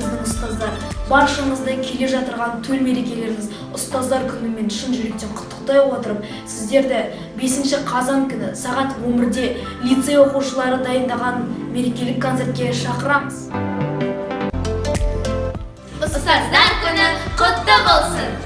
біздің ұстаздар. Баршаңызды келе жатырған төл мерекелеріңіз ұстаздар күнімен шын жүректен құттықтай отырып, сіздерді 5 қазан күні сағат 11-де лицей оқушылары дайындаған мерекелік концертке шақырамыз. Ұстаздар күні құтты болсын!